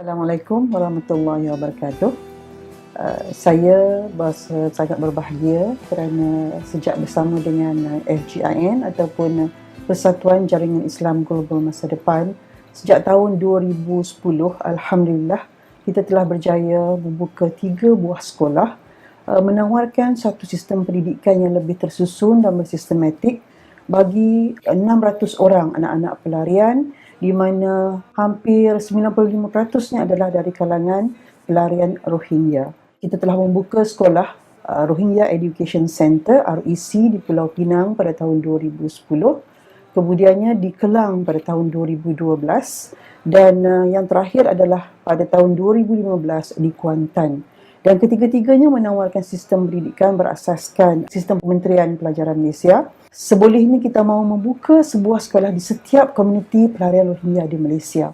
Assalamualaikum warahmatullahi wabarakatuh. Saya berasa sangat berbahagia kerana sejak bersama dengan FGIN ataupun Persatuan Jaringan Islam Global Masa Depan sejak tahun 2010, alhamdulillah kita telah berjaya membuka 3 buah sekolah, menawarkan satu sistem pendidikan yang lebih tersusun dan bersistematik bagi 600 orang anak-anak pelarian, di mana hampir 95%-nya adalah dari kalangan pelarian Rohingya. Kita telah membuka sekolah Rohingya Education Center REC di Pulau Pinang pada tahun 2010, kemudiannya di Kelang pada tahun 2012 dan yang terakhir adalah pada tahun 2015 di Kuantan. Dan ketiga-tiganya menawarkan sistem pendidikan berasaskan sistem Kementerian Pelajaran Malaysia. Sebolehnya kita mahu membuka sebuah sekolah di setiap komuniti pelarian Rohingya di Malaysia.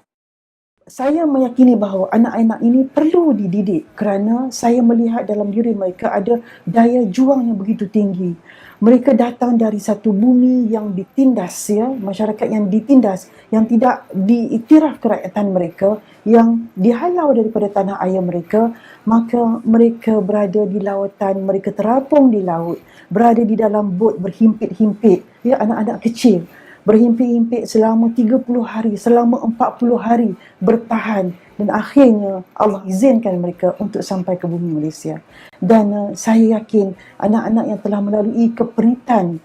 Saya meyakini bahawa anak-anak ini perlu dididik kerana saya melihat dalam diri mereka ada daya juang yang begitu tinggi. Mereka datang dari satu bumi yang ditindas, masyarakat yang ditindas, yang tidak diiktiraf kerakyatan mereka, yang dihalau daripada tanah air mereka, maka mereka berada di lautan, mereka terapung di laut, berada di dalam bot berhimpit-himpit, anak-anak kecil berhimpit-himpit selama 30 hari, selama 40 hari bertahan dan akhirnya Allah izinkan mereka untuk sampai ke bumi Malaysia. Dan saya yakin anak-anak yang telah melalui keperitan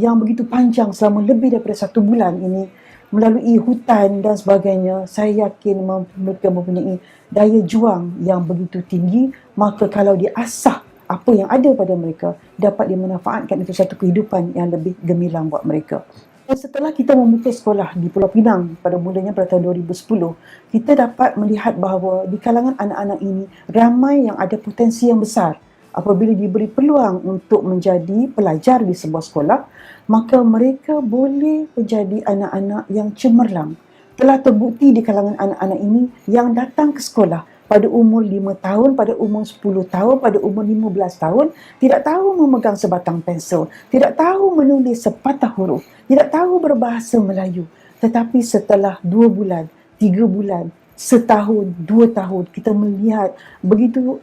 yang begitu panjang selama lebih daripada 1 bulan ini, melalui hutan dan sebagainya, saya yakin mereka mempunyai daya juang yang begitu tinggi. Maka kalau diasah apa yang ada pada mereka, dapat dimanfaatkan untuk satu kehidupan yang lebih gemilang buat mereka. Setelah kita membuka sekolah di Pulau Pinang pada mulanya pada tahun 2010, kita dapat melihat bahawa di kalangan anak-anak ini ramai yang ada potensi yang besar. Apabila diberi peluang untuk menjadi pelajar di sebuah sekolah, maka mereka boleh menjadi anak-anak yang cemerlang. Telah terbukti di kalangan anak-anak ini yang datang ke sekolah pada umur 5 tahun, pada umur 10 tahun, pada umur 15 tahun, tidak tahu memegang sebatang pensel, tidak tahu menulis sepatah huruf, tidak tahu berbahasa Melayu. Tetapi setelah 2 bulan, 3 bulan, setahun, 2 tahun, kita melihat begitu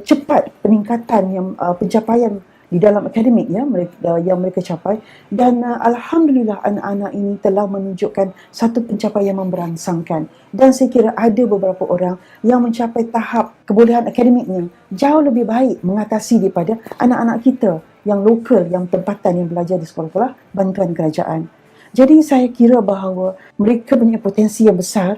cepat peningkatan yang pencapaian di dalam akademik yang mereka capai. Dan alhamdulillah anak-anak ini telah menunjukkan satu pencapaian yang memberangsangkan. Dan saya kira ada beberapa orang yang mencapai tahap kebolehan akademiknya jauh lebih baik mengatasi daripada anak-anak kita yang lokal, yang tempatan, yang belajar di sekolah-sekolah bantuan kerajaan. Jadi saya kira bahawa mereka punya potensi yang besar.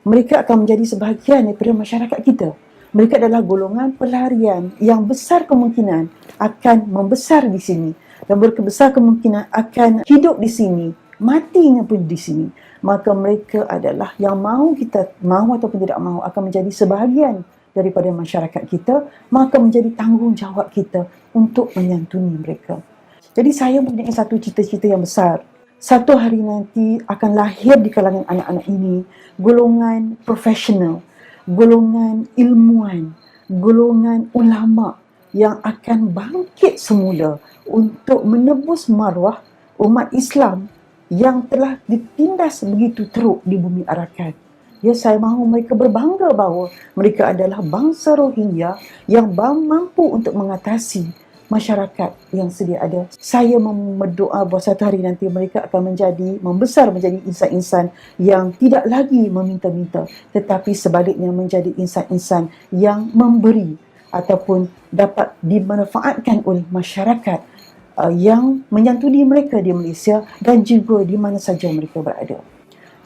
Mereka akan menjadi sebahagian daripada masyarakat kita. Mereka adalah golongan pelarian yang besar kemungkinan akan membesar di sini dan besar kemungkinan akan hidup di sini, matinya pun di sini. Maka mereka adalah yang kita mahu ataupun tidak mahu akan menjadi sebahagian daripada masyarakat kita, maka menjadi tanggungjawab kita untuk menyantuni mereka. Jadi saya mempunyai satu cita-cita yang besar. Satu hari nanti akan lahir di kalangan anak-anak ini golongan profesional, golongan ilmuwan, golongan ulama yang akan bangkit semula untuk menebus maruah umat Islam yang telah ditindas begitu teruk di bumi Arakan. Saya mahu mereka berbangga bahawa mereka adalah bangsa Rohingya yang mampu untuk mengatasi masyarakat yang sedia ada. Saya berdoa bahawa satu hari nanti mereka akan membesar menjadi insan-insan yang tidak lagi meminta-minta, tetapi sebaliknya menjadi insan-insan yang memberi ataupun dapat dimanfaatkan oleh masyarakat yang menyantuni mereka di Malaysia dan juga di mana saja mereka berada.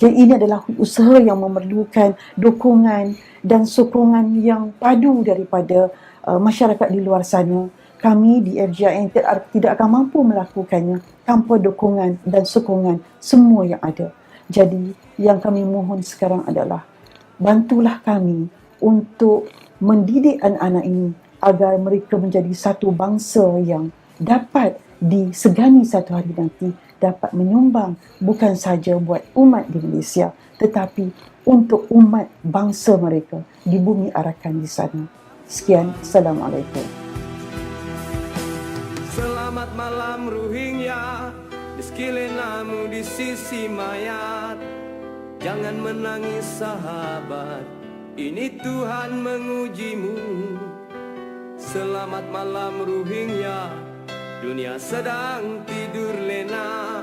Jadi ini adalah usaha yang memerlukan dukungan dan sokongan yang padu daripada masyarakat di luar sana. Kami di FGIN tidak akan mampu melakukannya tanpa dukungan dan sokongan semua yang ada. Jadi yang kami mohon sekarang adalah bantulah kami untuk mendidik anak-anak ini agar mereka menjadi satu bangsa yang dapat disegani satu hari nanti, dapat menyumbang bukan saja buat umat di Malaysia tetapi untuk umat bangsa mereka di bumi Arakan di sana. Sekian, Assalamualaikum. Selamat malam Rohingya, di sekeliling namu di sisi mayat. Jangan menangis sahabat, ini Tuhan mengujimu. Selamat malam Rohingya, dunia sedang tidur lena.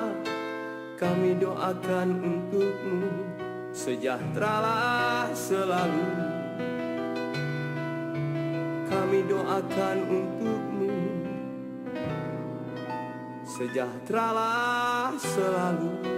Kami doakan untukmu, sejahteralah selalu. Kami doakan untukmu, sejahteralah selalu.